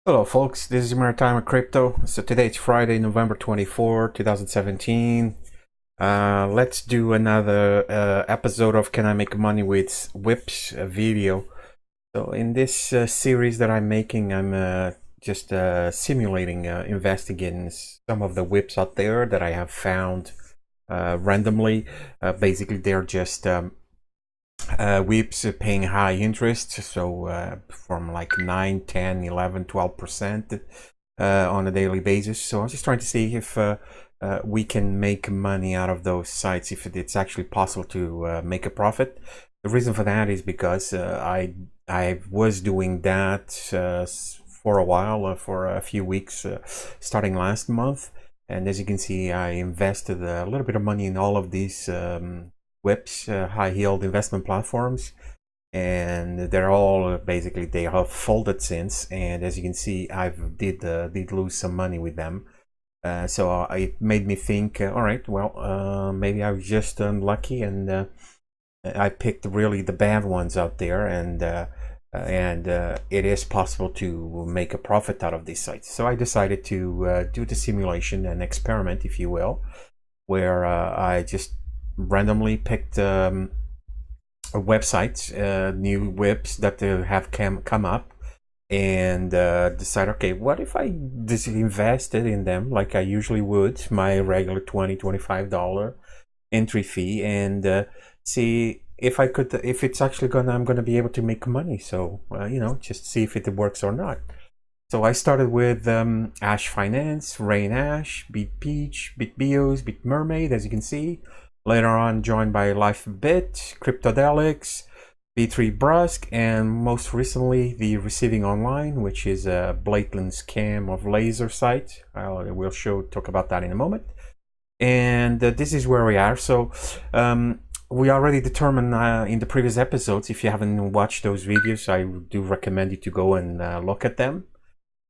Hello folks, this is Maritime Crypto. So today it's Friday, November 24, 2017. Let's do another episode of Can I Make Money with Whips video. So in this series that I'm making, I'm just simulating investing in some of the whips out there that I have found randomly. Basically, they're just Hyips paying high interest, so from like 9, 10, 11, 12% on a daily basis. So I'm just trying to see if we can make money out of those sites, if it's actually possible to make a profit. The reason for that is because I was doing that for a while, for a few weeks, starting last month. And as you can see, I invested a little bit of money in all of these Whips, high yield investment platforms, and they're all basically, they have folded since. And as you can see, I've did lose some money with them. So it made me think, all right, well, maybe I was just unlucky, and I picked really the bad ones out there, and it is possible to make a profit out of these sites. So I decided to do the simulation, an experiment, if you will, where I just randomly picked websites, new webs that have come up, and decide, okay, what if I just invested in them like I usually would, my regular $20-25 entry fee, and see if I could, if it's actually I'm gonna be able to make money. So you know, just see if it works or not. So I started with Ash Finance, Rain Ash, Beat Peach, Bit Bios, Bit Mermaid, as you can see. Later on, joined by LifeBit, Cryptodelics, B3 Brusque, and most recently, the Receiving Online, which is a blatant scam of laser site. We'll talk about that in a moment. And this is where we are. So we already determined in the previous episodes. If you haven't watched those videos, I do recommend you to go and look at them.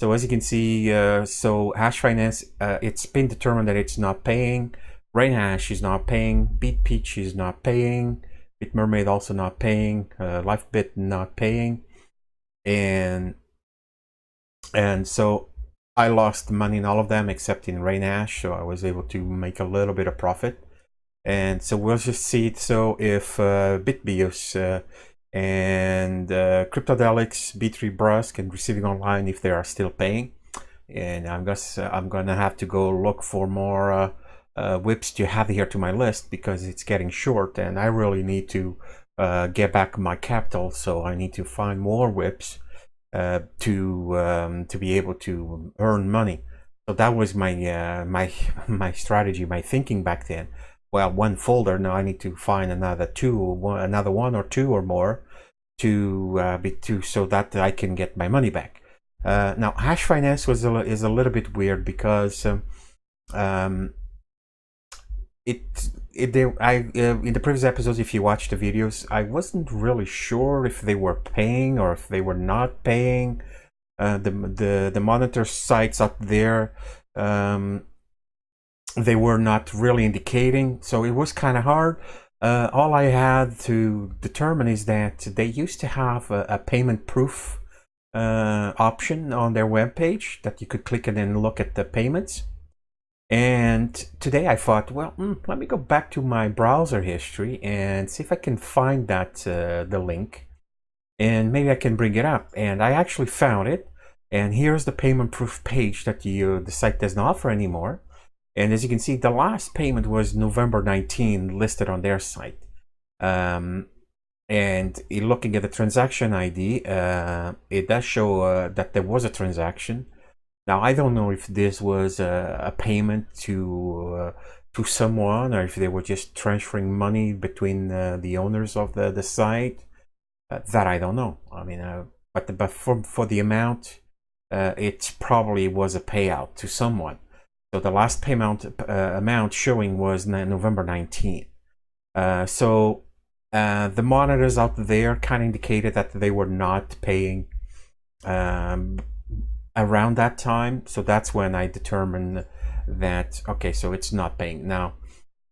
So as you can see, so Hash Finance, it's been determined that it's not paying. Rain Hash is not paying. Beat Peach is not paying. Bit Mermaid also not paying. LifeBit not paying. And so I lost money in all of them except in Rain Hash. So I was able to make a little bit of profit. And so we'll just see it. So if BitBios and Cryptodelics, B3 Brusque, and Receiving Online, if they are still paying, and I'm gonna have to go look for more whips to have here to my list, because it's getting short and I really need to get back my capital. So I need to find more whips to be able to earn money. So that was my my strategy, my thinking back then. Well, one folder, now I need to find another one or two or more to so that I can get my money back. Now Hash Finance is a little bit weird, because in the previous episodes, if you watch the videos, I wasn't really sure if they were paying or if they were not paying. The monitor sites out there, they were not really indicating, so it was kind of hard. All I had to determine is that they used to have a payment proof option on their webpage that you could click it and look at the payments. And today I thought, well, let me go back to my browser history and see if I can find that the link, and maybe I can bring it up. And I actually found it, and here's the payment proof page that the site doesn't offer anymore. And as you can see, the last payment was November 19, listed on their site. And looking at the transaction ID, it does show that there was a transaction. Now, I don't know if this was a payment to someone, or if they were just transferring money between the owners of the site. That I don't know. I mean, but for the amount, it probably was a payout to someone. So the last payment amount showing was November 19th. So the monitors out there kind of indicated that they were not paying around that time. So that's when I determined that, okay, so it's not paying. Now,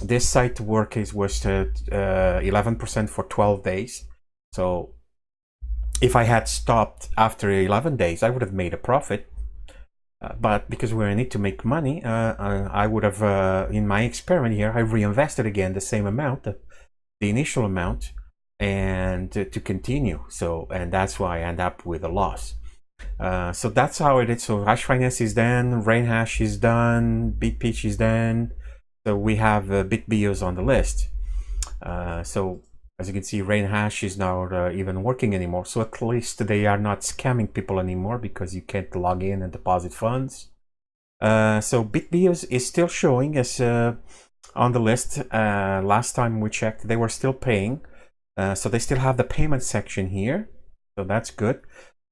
this site work was 11% for 12 days. So if I had stopped after 11 days, I would have made a profit. But because we need to make money, I would have, in my experiment here, I reinvested again the same amount, the initial amount, and to continue. So, and that's why I end up with a loss. So that's how it is. So Hash Finance is done, Rainhash is done, BitPeach is done. So we have BitBios on the list. So as you can see, Rainhash is not even working anymore. So at least they are not scamming people anymore because you can't log in and deposit funds. So BitBios is still showing as on the list. Last time we checked, they were still paying. So they still have the payment section here. So that's good.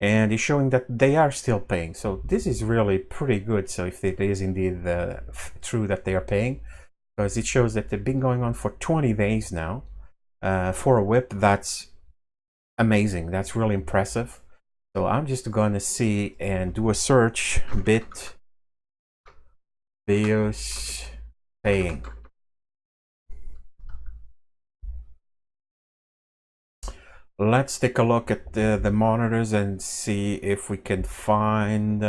And it's showing that they are still paying. So this is really pretty good. So if it is indeed true that they are paying, because it shows that they've been going on for 20 days now. For a whip, that's amazing. That's really impressive. So I'm just gonna see and do a search. BitBios paying. Let's take a look at the monitors and see if we can find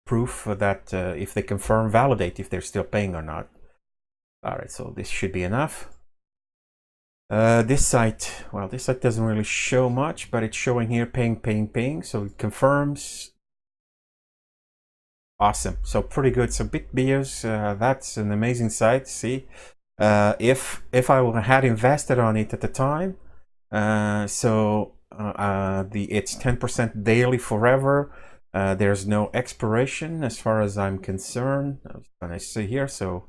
proof that if they confirm, validate if they're still paying or not. All right, so this should be enough. This site, well, this site doesn't really show much, but it's showing here paying. So it confirms. Awesome. So pretty good. So BitBios, that's an amazing site. See, if I had invested on it at the time, it's 10% daily forever. There's no expiration as far as I'm concerned. I see here. So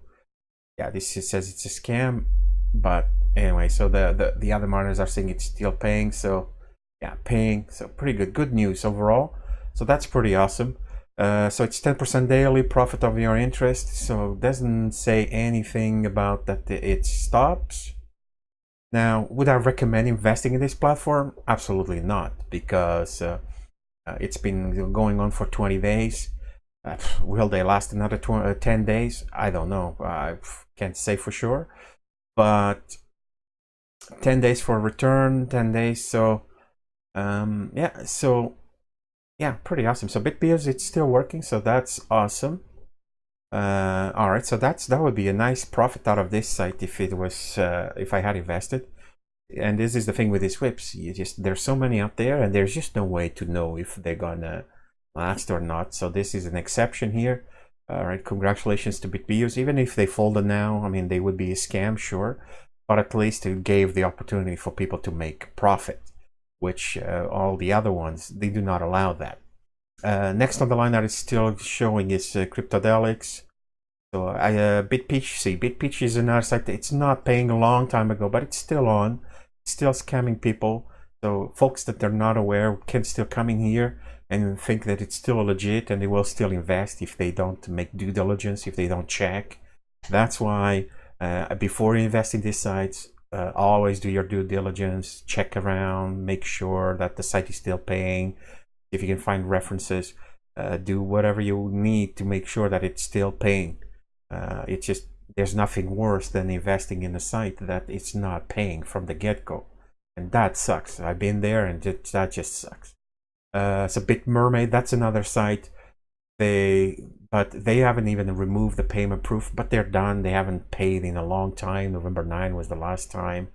yeah, this says it's a scam, but anyway, so the other monitors are saying it's still paying. So yeah, paying. So pretty good news overall. So that's pretty awesome. So it's 10% daily profit of your interest. So it doesn't say anything about that it stops. Now, would I recommend investing in this platform? Absolutely not, because it's been going on for 20 days. Will they last another 10 days? I don't know. I can't say for sure. But 10 days for a return, 10 days. So, yeah. So, yeah, pretty awesome. So BitBios, it's still working. So that's awesome. All right, so that would be a nice profit out of this site if it was if I had invested. And this is the thing with these whips, there's so many out there, and there's just no way to know if they're gonna last or not. So this is an exception here. All right, congratulations to BitBios. Even if they folded now, I mean, they would be a scam, sure, but at least it gave the opportunity for people to make profit, which all the other ones, they do not allow that. Next on the line that is still showing is Cryptodelics. So BitPeach is another site. It's not paying a long time ago, but it's still on, still scamming people. So folks that are not aware can still come in here and think that it's still legit, and they will still invest if they don't make due diligence, if they don't check. That's why before you invest in these sites, always do your due diligence, check around, make sure that the site is still paying. If you can find references, do whatever you need to make sure that it's still paying. It's just, there's nothing worse than investing in a site that it's not paying from the get-go, and that sucks. I've been there, and that just sucks. So BitMermaid, that's another site. They haven't even removed the payment proof, but they're done. They haven't paid in a long time. November 9 was the last time.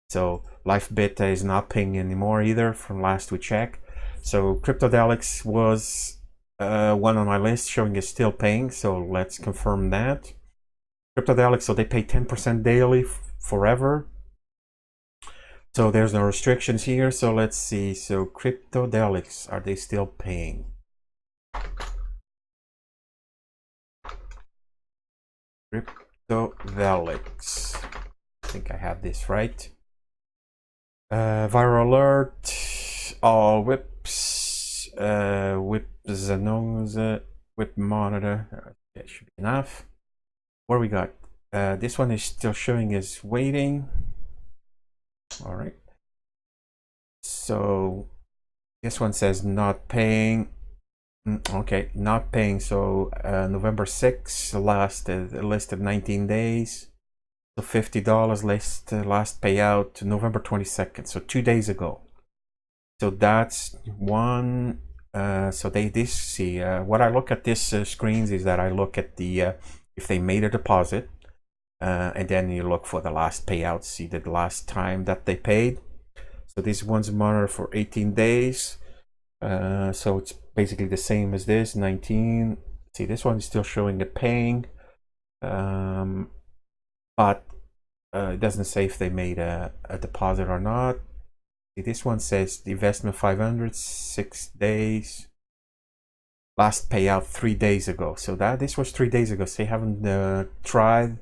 So LifeBit is not paying anymore either from last we checked. So Cryptodelics was one on my list showing is still paying, so let's confirm that. Cryptodelics, so they pay 10% daily forever. So there's no restrictions here. So let's see. So Cryptodelics, are they still paying? Cryptodelics. I think I have this right. Viral alert. All whips. Whip Zanose. Whip monitor. That should be enough. What we got? This one is still showing as waiting. All right. So this one says not paying. Okay, not paying. So November 6th, listed 19 days. So $50 last payout November 22nd. So 2 days ago. So that's one. So this see what I look at this screens is that I look at the if they made a deposit, and then you look for the last payout, see the last time that they paid. So this one's monitored for 18 days. So it's basically the same as this 19. See, this one is still showing it paying, but it doesn't say if they made a deposit or not. See, this one says the investment 500, 6 days, last payout 3 days ago. So this was 3 days ago. So they haven't tried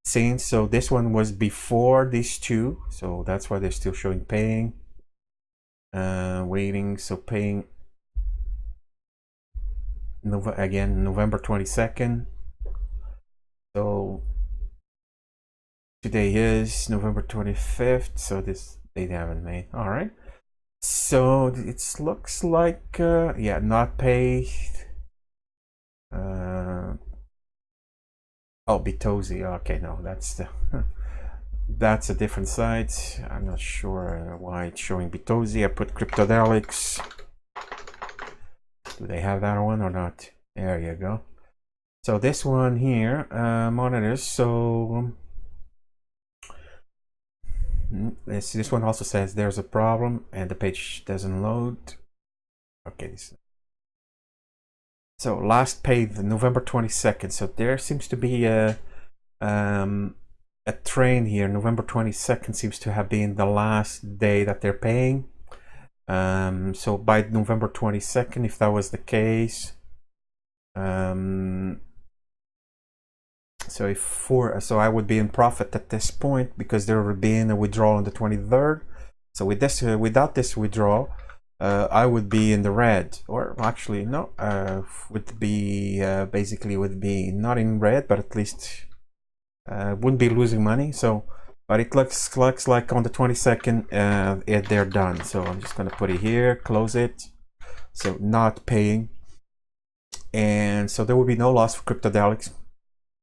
since. So this one was before these two. So that's why they're still showing paying. Waiting. So paying again November 22nd. So today is November 25th. So they haven't made. All right. So it looks like yeah, not paid. Oh, Bitozi. Okay, no, that's the that's a different site. I'm not sure why it's showing Bitozi. I put Cryptodelics. Do they have that one or not? There you go. So this one here, monitors. So this one also says there's a problem and the page doesn't load. Okay. So last paid November 22nd. So there seems to be a train here. November 22nd seems to have been the last day that they're paying. So by November 22nd, if that was the case, so I would be in profit at this point because there would be a withdrawal on the 23rd. So with this, without this withdrawal, I would be in the red, or actually no, would be basically would be not in red, but at least wouldn't be losing money. So, but it looks like on the 22nd, they're done. So I'm just gonna put it here, close it. So not paying, and so there will be no loss for Cryptodelics.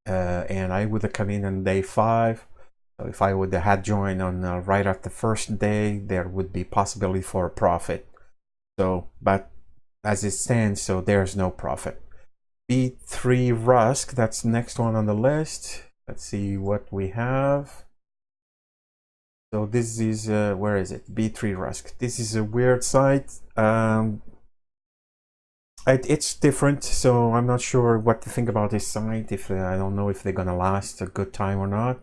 And I would have come in on day 5. So if I would have had joined on right at the first day, there would be possibility for a profit. So, but as it stands, so there's no profit. B3 Rusk, that's the next one on the list. Let's see what we have. So this is where is it? B3 Rusk. This is a weird site. It's different, so I'm not sure what to think about this site. If I don't know if they're gonna last a good time or not.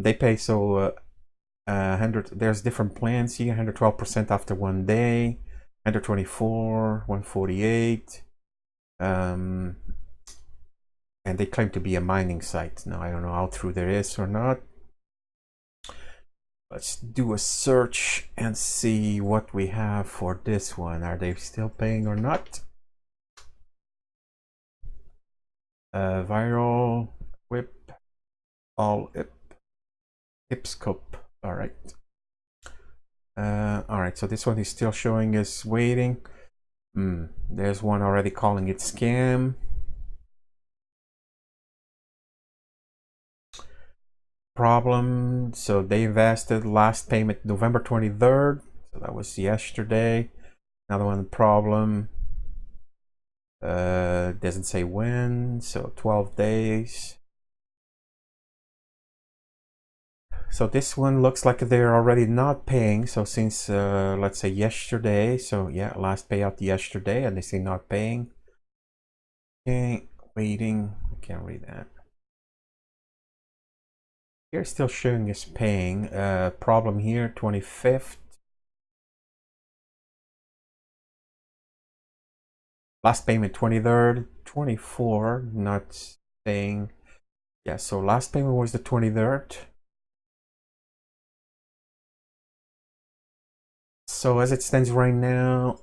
They pay so 100. There's different plans here. 112% after 1 day, 124, 148. And they claim to be a mining site. Now I don't know how true there is or not. Let's do a search and see what we have for this one. Are they still paying or not? Viral, whip, all Hyips. All right. All right. So this one is still showing us waiting. There's one already calling it scam. Problem. So they invested, last payment November 23rd. So that was yesterday. Another one problem. Doesn't say when. So 12 days. So this one looks like they're already not paying. So since let's say yesterday. So yeah, last payout yesterday, and they say not paying. Okay, waiting. I can't read that. Here still showing us paying. Problem here, 25th. Last payment 23rd, 24, not paying. Yeah, so last payment was the 23rd. So as it stands right now,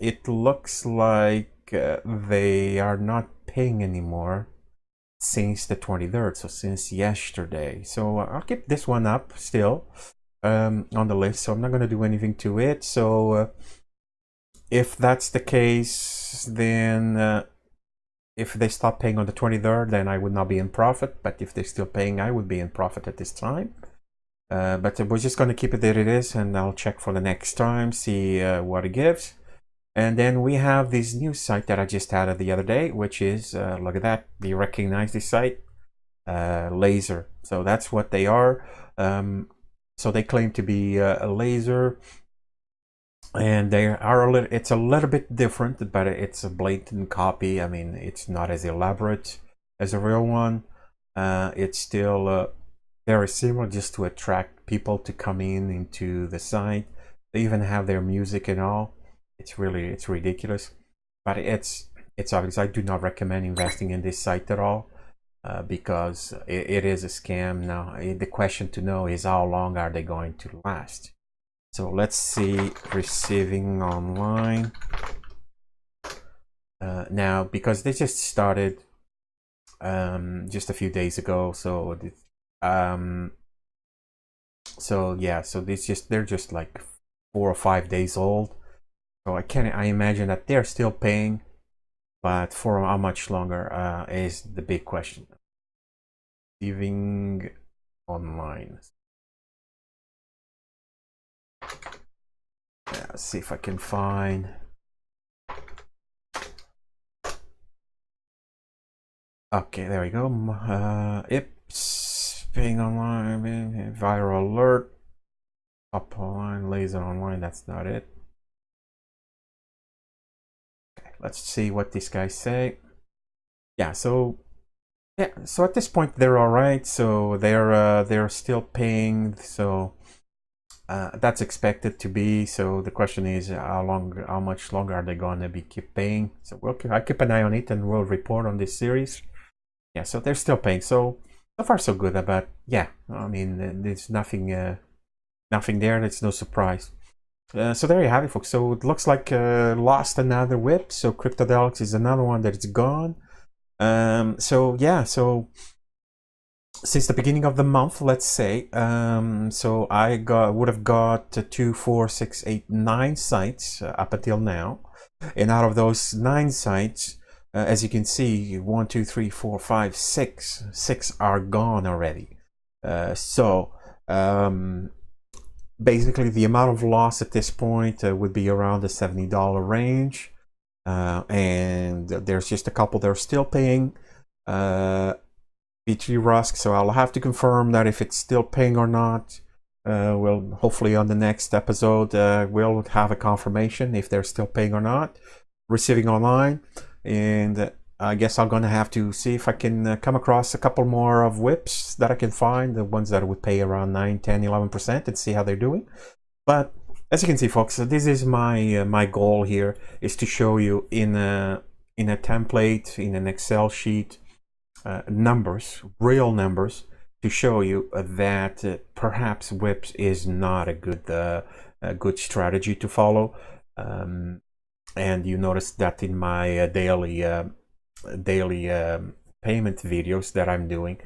it looks like they are not paying anymore since the 23rd, so since yesterday. So I'll keep this one up still on the list, so I'm not going to do anything to it. So if that's the case, then if they stop paying on the 23rd, then I would not be in profit. But if they're still paying, I would be in profit at this time. But we're just going to keep it there it is, and I'll check for the next time, see what it gives. And then we have this new site that I just added the other day, which is, look at that, do you recognize this site? Laser. So that's what they are. So they claim to be a laser, and they are it's a little bit different, but it's a blatant copy. I mean, it's not as elaborate as a real one. It's still very similar, just to attract people to come into the site. They even have their music and all. It's ridiculous, but it's obvious. I do not recommend investing in this site at all, because it is a scam. Now the question to know is, how long are they going to last? So let's see, receiving online. Now, because they just started just a few days ago, so yeah, so they're just like 4 or 5 days old. So I imagine that they're still paying, but for how much longer is the big question. Receiving online. Yeah, see if I can find. Okay, there we go. Hyips, paying online, viral alert, up online, laser online. That's not it. Okay, let's see what these guys say. Yeah, so at this point they're all right. So they're still paying. So that's expected to be. So the question is, how much longer are they going to be keep paying? So I keep an eye on it, and we'll report on this series. Yeah, so they're still paying. So far so good. But yeah, I mean, there's nothing there. That's no surprise. So there you have it, folks. So it looks like lost another whip. So Cryptodelics is another one that is gone. So yeah, so since the beginning of the month, let's say, so I would have got 2, 4, 6, 8, 9 sites up until now, and out of those 9 sites, as you can see, 1, 2, 3, 4, 5, 6 are gone already. So basically, the amount of loss at this point would be around the $70 range, and there's just a couple that are still paying. B3 Rusk, so I'll have to confirm that if it's still paying or not. We'll hopefully on the next episode we'll have a confirmation if they're still paying or not. Receiving online, and I guess I'm gonna have to see if I can come across a couple more of whips that I can find, the ones that would pay around 9, 10, 11%, and see how they're doing. But as you can see, folks, this is my goal here, is to show you in a template, in an Excel sheet, numbers, real numbers, to show you that perhaps whips is not a good strategy to follow. And you notice that in my daily payment videos that I'm doing,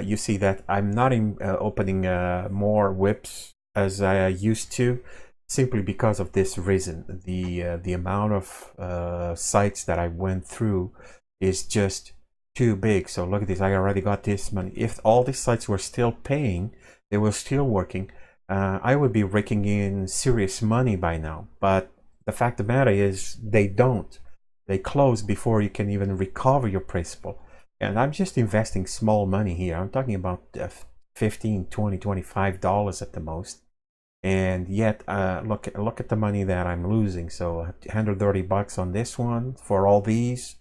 you see that I'm not opening more whips as I used to, simply because of this reason. The amount of sites that I went through is just too big. So look at this, I already got this money. If all these sites were still paying, they were still working, I would be raking in serious money by now. But the fact of the matter is, they don't. They close before you can even recover your principal. And I'm just investing small money here. I'm talking about $15, $20, $25 at the most. And yet, look at the money that I'm losing. So $130 on this one for all these,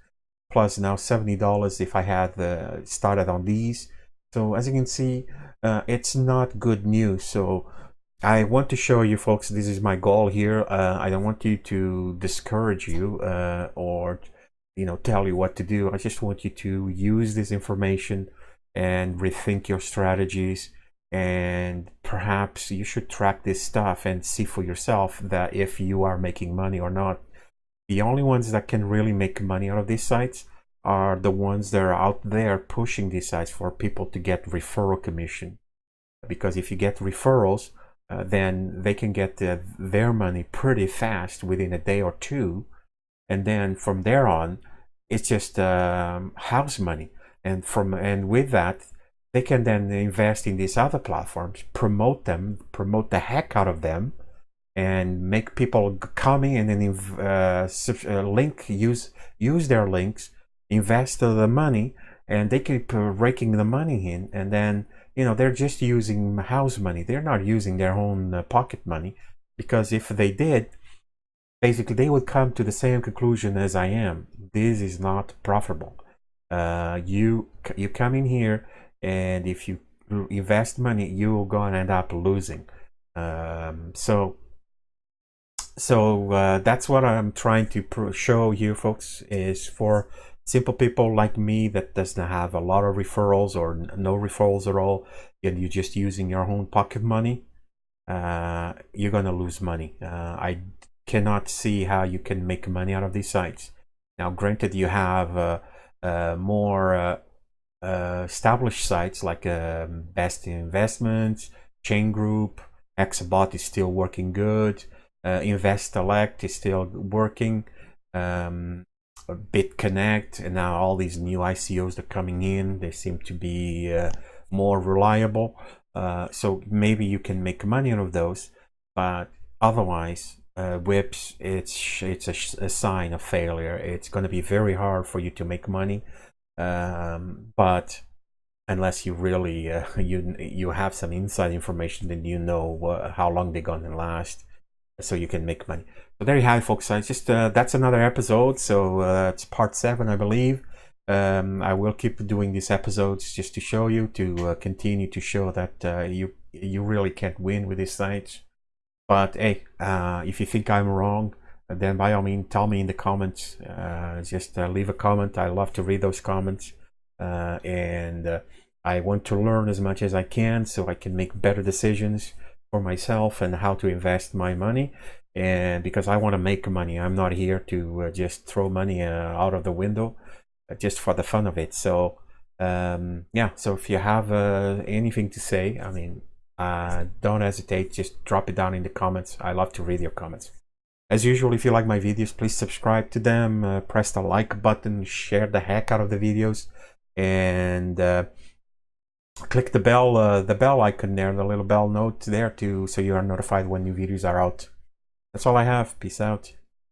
plus now $70 if I had started on these. So as you can see, it's not good news. So I want to show you, folks, this is my goal here. I don't want you to discourage you or tell you what to do. I just want you to use this information and rethink your strategies, and perhaps you should track this stuff and see for yourself that if you are making money or not. The only ones that can really make money out of these sites are the ones that are out there pushing these sites for people to get referral commission. Because if you get referrals, then they can get their money pretty fast within a day or two, and then from there on, it's just house money. And with that, they can then invest in these other platforms, promote them, promote the heck out of them, and make people come in and use their links, invest the money, and they keep raking the money in, and then they're just using house money. They're not using their own pocket money, because if they did, basically they would come to the same conclusion as I am. This is not profitable. You come in here, and if you invest money, you're going to end up losing. So that's what I'm trying to show you, folks, is for simple people like me that doesn't have a lot of referrals or no referrals at all, and you're just using your own pocket money, you're going to lose money. I cannot see how you can make money out of these sites. Now, granted, you have more established sites like Bestinvestments, Chain.Group, Hexabot is still working good. Invest-Elect is still working. Bitconnect, and now all these new ICOs that are coming in, they seem to be more reliable. So maybe you can make money out of those, but otherwise, Hyips, it's a sign of failure. It's going to be very hard for you to make money, but unless you really you have some inside information, then you know how long they're going to last, so you can make money. So there you have it, folks. I just that's another episode. So it's part 7, I believe. I will keep doing these episodes just to show you, to continue to show that you really can't win with these sites. But hey, if you think I'm wrong, then by all means tell me in the comments. Just leave a comment. I love to read those comments, and I want to learn as much as I can so I can make better decisions for myself and how to invest my money. And because I want to make money, I'm not here to just throw money out of the window just for the fun of it. So yeah, so if you have anything to say, I mean, don't hesitate, just drop it down in the comments. I love to read your comments. As usual, if you like my videos, please subscribe to them, press the like button, share the heck out of the videos, and click the bell icon there, the little bell note there too, so you are notified when new videos are out. That's all I have. Peace out.